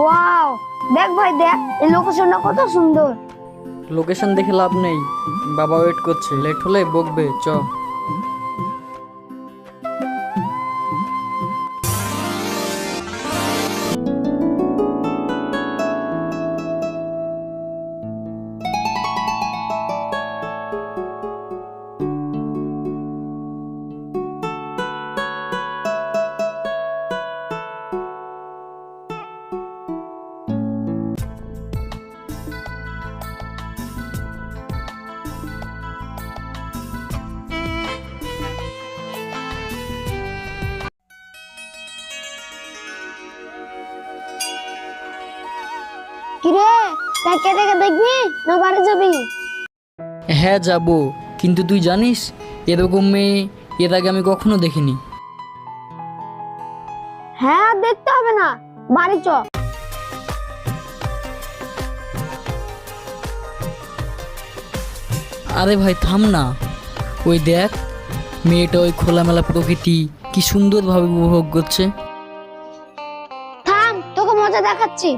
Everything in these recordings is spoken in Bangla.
ওয়াও, দেখ ভাই দেখ, এই লোকেশনটা কত সুন্দর। লোকেশন দেখে লাভ নেই, বাবা ওয়েট করছে, লেট হলে বকবে। চ। কিরে, দেখে দেখে দেখবি না বাড়ি যাবি? হ্যাঁ যাব, কিন্তু তুই জানিস এরকম মেয়ে এর আগে আমি কখনো দেখিনি। হ্যাঁ, দেখতে হবে না, বাড়ি চ। আরে ভাই থাম না, ওই দেখ মেয়েটা ওই খোলামেলা প্রকৃতি কি সুন্দরভাবে উপভোগ করছে। থাম, তোকে মজা দেখাচ্ছি।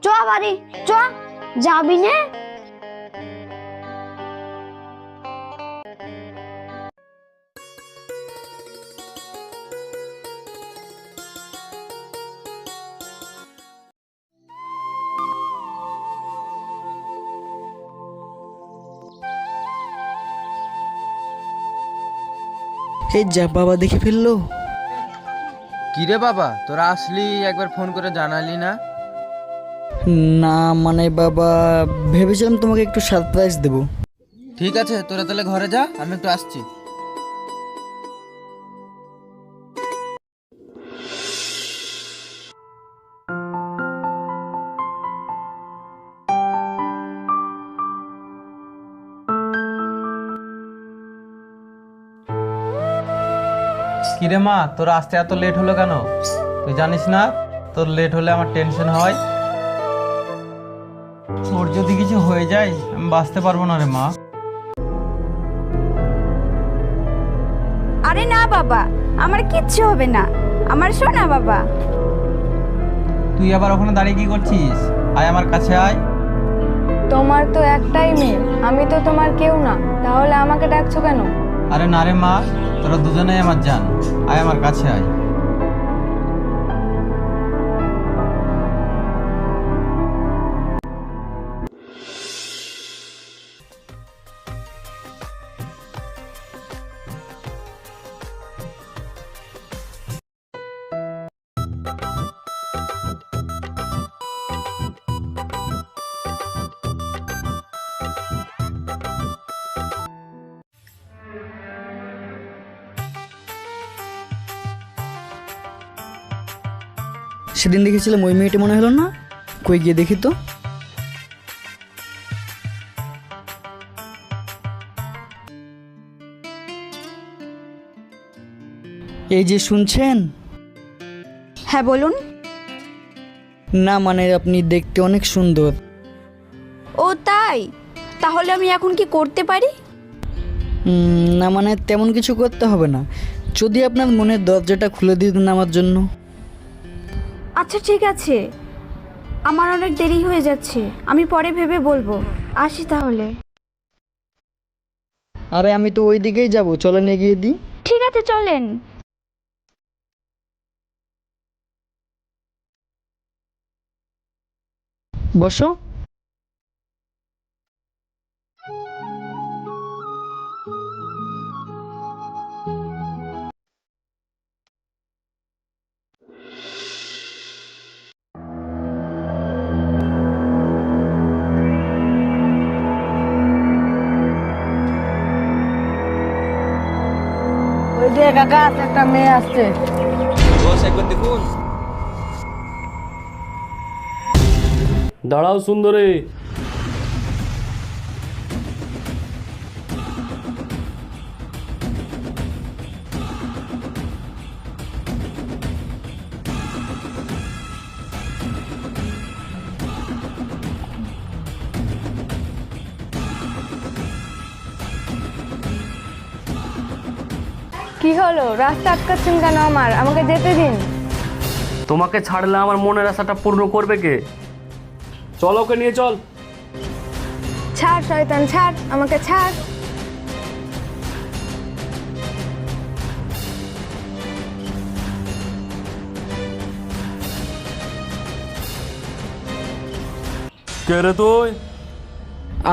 চ বাড়ি চ। যাবি না? এই যা, বাবা দেখে ফেললো। কিরে বাবা, তোরা আসলি, একবার ফোন করে জানালি না? না মানে বাবা, ভেবেছিলাম তোমাকে একটু সারপ্রাইজ দেবো। ঠিক আছে, তোরা তাহলে ঘরে যা, আমি একটু আসছি। কিরে মা, তোরা আসতে এত লেট হলো কেন? তুই জানিস না তোর লেট হলে আমার টেনশন হয়। তোর যদি কিছু হয়ে যায় আমি বাঁচতে পারবো না রে মা। আরে না বাবা, আমার কিচ্ছু হবে না, আমার শোনা বাবা। তুই আবার ওখানে দাঁড়িয়ে কি করছিস? আয় আমার কাছে আয়। তোমার তো একটাই মেয়ে, আমি তো তোমার কেউ না, তাহলে আমাকে ডাকছো কেন? আরে না রে মা, তোরা দুজনেই আমার জান, আয় আমার কাছে আয়। সেদিন দেখেছিলাম ওই মেয়েটা মনে হলো না, কই গিয়ে দেখি তো। এই যে শুনছেন? হ্যাঁ বলুন। না মানে আপনি দেখতে অনেক সুন্দর। ও তাই? তাহলে আমি এখন কি করতে পারি? না মানে তেমন কিছু করতে হবে না, যদি আপনার মনের দরজাটা খুলে দিতেন আমার জন্য। আচ্ছা ঠিক আছে, আমার অনেক দেরি হয়ে যাচ্ছে, আমি পরে ভেবে বলবো। আসি তাহলে। আরে আমি তো ওই দিকেই যাবো, চলেন এগিয়ে দিই। ঠিক আছে চলেন। বসো। ওই যে কাকা, একটা মেয়ে আসছে। বস একবার দেখুন। দাঁড়াও সুন্দরী। কি হলো, রাস্তা আটকাচ্ছেন কেন? আমাকে যেতে দিন। তোমাকে ছাড়লে আমার মনের আশাটা পূর্ণ করবে কে? চল ওকে নিয়ে চল। ছাড় শয়তান, ছাড় আমাকে, ছাড়। কে রে তুই?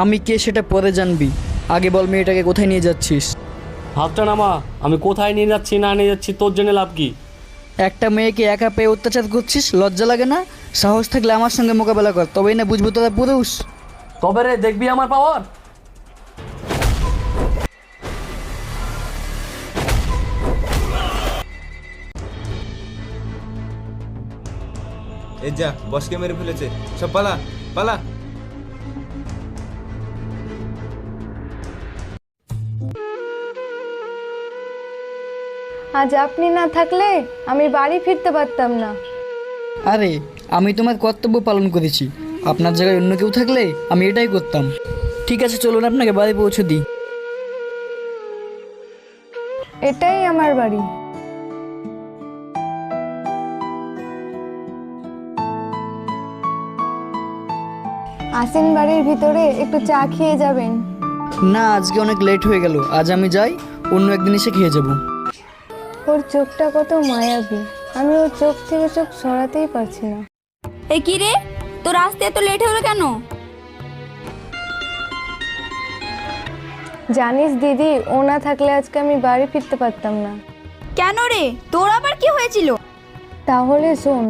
আমি কে সেটা পরে জানবি, আগে বল মেয়েটাকে কোথায় নিয়ে যাচ্ছিস? হাতটা নামা। আমি কোথায় নিয়ে যাচ্ছি না নিয়ে যাচ্ছি তোর জেনে লাভ কি? একটা মেয়েকে একা পেয়ে অত্যাচার করছিস, লজ্জা লাগে না? সাহস থাকলে আমার সঙ্গে মোকাবেলা কর, তবেই না বুঝবো তোরা পুরুষ। তবে রে দেখবি আমার পাওয়ার। এই যা, বসকে মেরে ফেলেছে। সব পালা পালা। আজ আপনি না থাকলে আমি বাড়ি ফিরতে পারতাম না। আরে আমি তোমার কর্তব্য পালন করেছি, আপনার জায়গায় অন্য কেউ থাকলে আমি এটাই করতাম। ঠিক আছে চলুন আপনাকে বাড়ি পৌঁছে দিই। এটাই আমার বাড়ি। আসেন, বাড়ির ভিতরে একটু চা খেয়ে যাবেন। না আজকে অনেক লেট হয়ে গেল, আজ আমি যাই, অন্য একদিন এসে খেয়ে যাব। ওর চোখটা কত মায়াবী, আমি ওর চোখ থেকে চোখ সরাতেই পারছি না। এই কি রে, তোর আসতে এত লেট হলো কেন? জানিস দিদি, ও না থাকলে আজকে আমি বাড়ি ফিরতে পারতাম না। কেন রে, তোর আবার কি হয়েছিল? তাহলে শোন।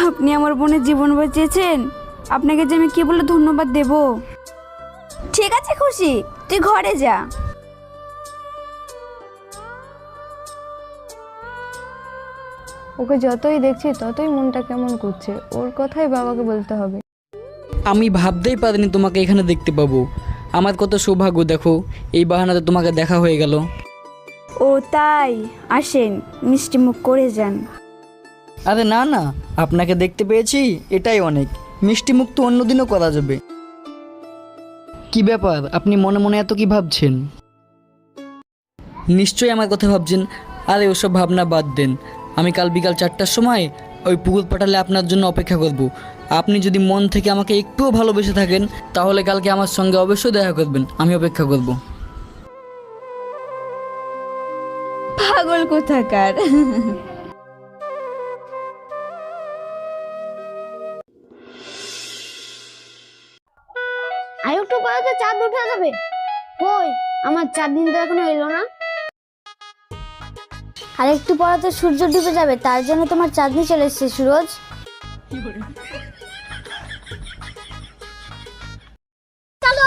আপনি আমার বোনের জীবন বাঁচিয়েছেন, আপনাকে যে আমি কি বলে ধন্যবাদ দেব? ঠিক আছে খুশি, তুই ঘরে যা। ওকে যতই দেখছি ততই মনটা কেমন করছে, ওর কথাই বাবাকে বলতে হবে। আমি ভাবতেই পারিনি তোমাকে এখানে দেখতে পাবো, আমার কত সৌভাগ্য, দেখো এই বাহানাতে তোমাকে দেখা হয়ে গেল। ও তাই, আসেন মিষ্টি মুখ করে যান। আরে না না, আপনাকে দেখতে পেয়েছি এটাই অনেক, মিষ্টি মুখ তো অন্যদিনও করা যাবে। কি ব্যাপার, আপনি মনে মনে এত কি ভাবছেন? নিশ্চয়ই আমার কথা ভাবছেন। আরে ওসব ভাবনা বাদ দেন, আমি কাল বিকাল 4টার সময় ওই পুকুর পাটালে আপনার জন্য অপেক্ষা করব। আপনি যদি মন থেকে আমাকে একটুও ভালোবেসে থাকেন তাহলে কালকে আমার সঙ্গে অবশ্যই দেখা করবেন, আমি অপেক্ষা করব। পাগল কোথাকার। আর একটু পরে তো চাঁদ উঠে যাবে। কই আমার 4 দিন তো এখনো এলো না। আর একটু পরে তো সূর্য ডুবে যাবে, তার জন্য তোমার চাঁদনি চলে এসেছে সুরজ। চলো।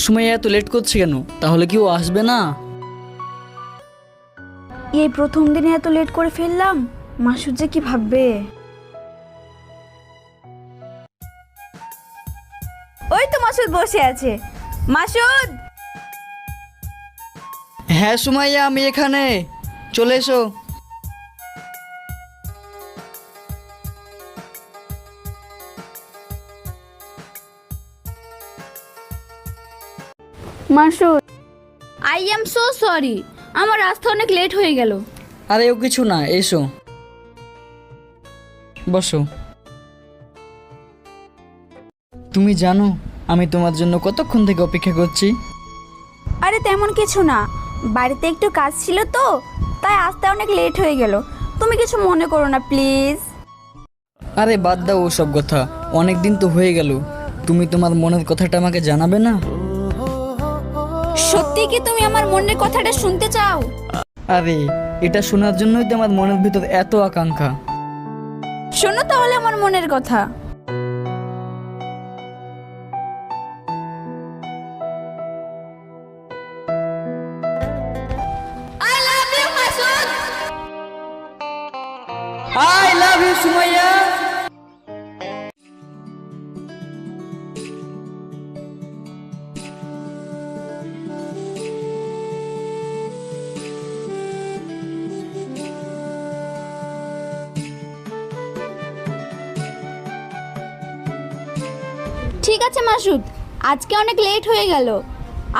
সুমাইয়া এত লেট করছে কেন? তাহলে কি ও আসবে না? এই প্রথম দিনে এত লেট করে ফেললাম, মাসুদ যে কি ভাববে। ওই তো মাসুদ বসে আছে। মাসুদ! হ্যাঁ সুমাইয়া, আমি এখানে, চলে এসো। Masud, I am so sorry, আমার রাস্তা অনেক লেট হয়ে গেল। আরে ও কিছু না, এসো বসো। তুমি জানো আমি তোমার জন্য কতক্ষণ থেকে অপেক্ষা করছি? আরে তেমন কিছু না, বাড়িতে একটু কাজ ছিল তো, তাই আসতে অনেক লেট হয়ে গেল। তুমি কিছু মনে করো না প্লিজ। আরে বাদ দাও ওসব কথা, অনেক দিন তো হয়ে গেল, তুমি তোমার মনের কথাটা আমাকে জানাবে না? সত্যি কি তুমি আমার মনের কথাটা শুনতে চাও? আরে এটা শোনার জন্যই তো আমার মনের ভিতর এত আকাঙ্ক্ষা। শোনো তাহলে আমার মনের কথা। I love you, Masud. I love you Sumaiya. ঠিক আছে মাসুদ, আজকে অনেক লেট হয়ে গেল,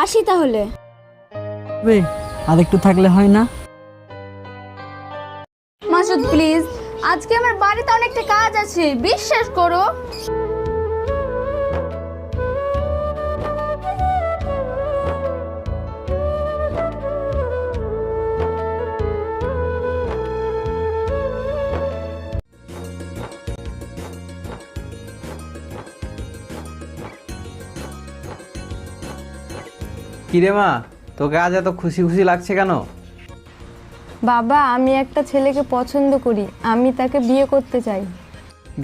আসি তাহলে। আর একটু থাকলে হয় না? মাসুদ প্লিজ, আজকে আমার বাড়িতে অনেকটা কাজ আছে, বিশ্বাস করো। কিরে মা, তোকে আজ এত খুশি খুশি লাগছে কেন? বাবা, আমি একটা ছেলেকে পছন্দ করি, আমি তাকে বিয়ে করতে চাই।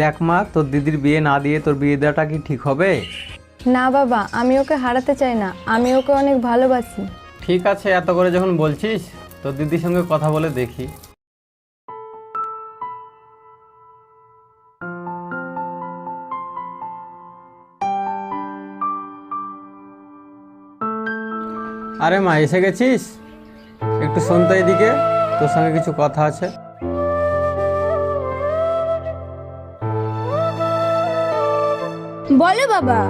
দেখ মা, তোর দিদির বিয়ে না দিয়ে তোর বিয়ে দেওয়াটা কি ঠিক হবে? না বাবা, আমি ওকে হারাতে চাই না, আমি ওকে অনেক ভালোবাসি। ঠিক আছে, এত করে যখন বলছিস তোর দিদির সঙ্গে কথা বলে দেখি। আরে মা, এসে গেছিস? একটু শোন তো এদিকে, তোর সঙ্গে কিছু কথা আছে। বলো বাবা।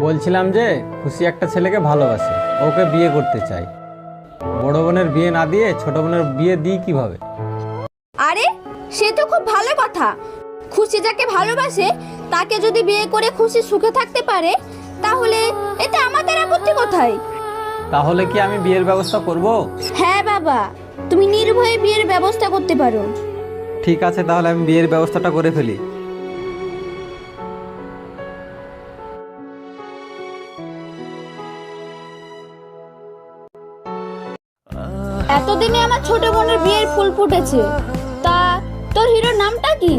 বলছিলাম যে খুশি একটা ছেলেকে ভালোবাসে, ওকে বিয়ে করতে চাই। বড় বোনের বিয়ে না দিয়ে ছোট বোনের বিয়ে দিই কিভাবে? আরে সে তো খুব ভালো কথা। খুশি যাকে ভালোবাসে তাকে যদি বিয়ে করে খুশি সুখে থাকতে পারে, তাহলে এতে আমাদের আপত্তি কোথায়? তাহলে কি আমি বিয়ের ব্যবস্থা করব? হ্যাঁ বাবা, তুমি নির্ভয়ে বিয়ের ব্যবস্থা করতে পারো। ঠিক আছে, তাহলে আমি বিয়ের ব্যবস্থাটা করে ফেলি। এতদিনে আমার ছোট বোনের বিয়ের ফুল ফুটেছে, তা তোর হিরোর নামটা কি?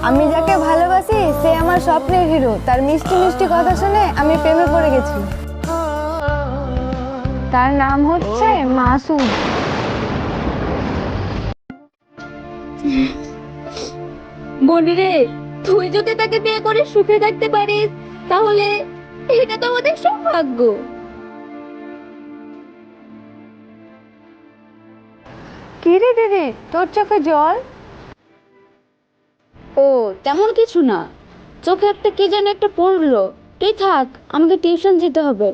আমি যাকে ভালোবাসি সে আমার স্বপ্নের হিরো, তার মিষ্টি মিষ্টি কথা শুনে আমি প্রেমে পড়ে গেছি। তার নাম হচ্ছে মাসুদ। বলি রে, তুই যদি তাকে বিয়ে করে সুখে থাকতে পারিস, তাহলে এটা তো আমাদের সৌভাগ্য। কি রে দিদি, তোর চোখে জল? ও তেমন কিছু না, চোখে একটা কি যেন একটা পড়লো। তুই থাক, আমাকে টিউশন যেতে হবে।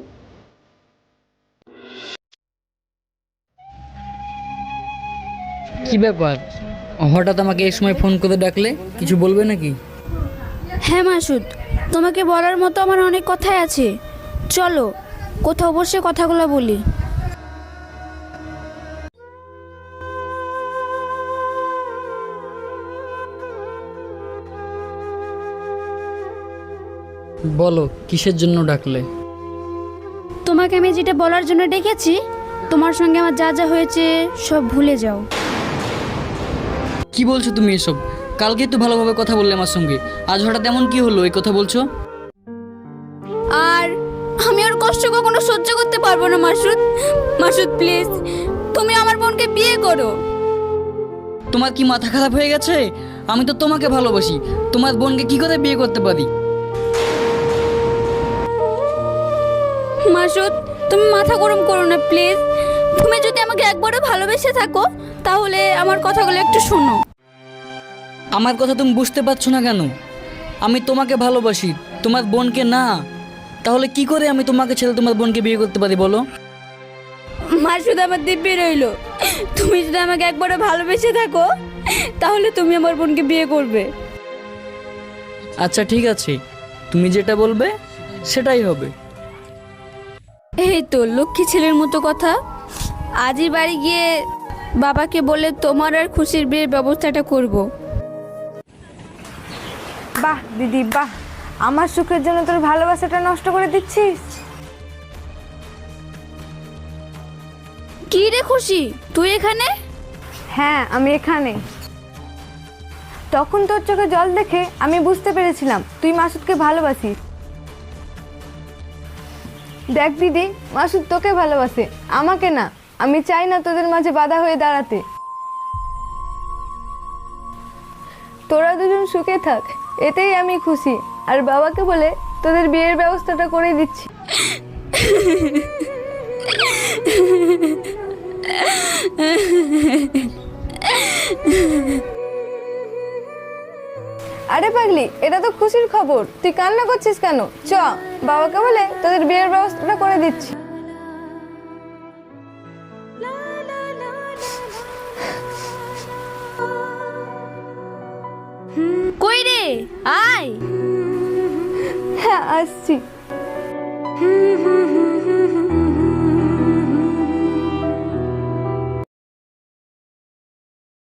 কি ব্যাপার, হঠাৎ আমাকে এই সময় ফোন করে ডাকলে? কিছু বলবে নাকি? হ্যাঁ মাসুদ, তোমাকে বলার মতো আমার অনেক কথাই আছে, চলো কোথাও বসে কথাগুলো বলি। বলো, কিসের জন্য ডাকলে? তোমাকে আমি যেটা বলার জন্য ডেকেছি, তোমার সঙ্গে আমার যা যা হয়েছে সব ভুলে যাও। কি বলছো তুমি এসব? কালকে তো ভালোভাবে কথা বললে আমার সঙ্গে, আজ হঠাৎ এমন কি হলো এই কথা বলছো? আর আমি ওর কষ্ট কখনো সহ্য করতে পারবো না মাসুদ। মাসুদ প্লিজ, তুমি আমার বোনকে বিয়ে করো। তোমার কি মাথা খারাপ হয়ে গেছে? আমি তো তোমাকে ভালোবাসি, তোমার বোনকে কি করে বিয়ে করতে পারি? মাসুদ, তুমি মাথা গরম করো না প্লিজ। তুমি যদি আমাকে একবারও ভালোবেসে থাকো, তাহলে আমার কথাগুলো একটু শোনো। আমার কথা তুমি বুঝতে পারছো না কেন? আমি তোমাকে ভালোবাসি, তোমার বোনকে না। তাহলে কি করে আমি তোমাকে ছেড়ে তোমার বোনকে বিয়ে করতে পারি বলো? মাসুদ আমার দিব্যি রইলো, তুমি যদি আমাকে একবারও ভালোবেসে থাকো, তাহলে তুমি আমার বোনকে বিয়ে করবে। আচ্ছা ঠিক আছে, তুমি যেটা বলবে সেটাই হবে। এই তো লক্ষ্মী ছেলের মতো কথা। আজই বাড়ি গিয়ে বাবাকে বলে তোমার আর খুশির বিয়ের ব্যবস্থাটা করব। বাহ দিদি বাহ, আমার সুখের জন্য তোর ভালোবাসাটা নষ্ট করে দিচ্ছিস। কি রে খুশি, তুই এখানে? হ্যাঁ, আমি এখানে। তখন তোর চোখে জল দেখে আমি বুঝতে পেরেছিলাম তুই মাসুদকে ভালোবাসিস। দেখ দিদি, মাসুদ তোকে ভালোবাসে, আমাকে না। আমি চাই না তোদের মাঝে বাধা হয়ে দাঁড়াতে। তোরা দুজন সুখে থাক, এতেই আমি খুশি। আর বাবাকে বলে তোদের বিয়ের ব্যবস্থাটা করে দিচ্ছি। আরে পাগলি, এটা তো খুশির খবর, তুই কান্না করছিস কেন? চ, বাবাকে বলে তোদের বিয়ের ব্যবস্থাটা করে দিচ্ছি। কই রে, আয়। হ্যাঁ, আসছি।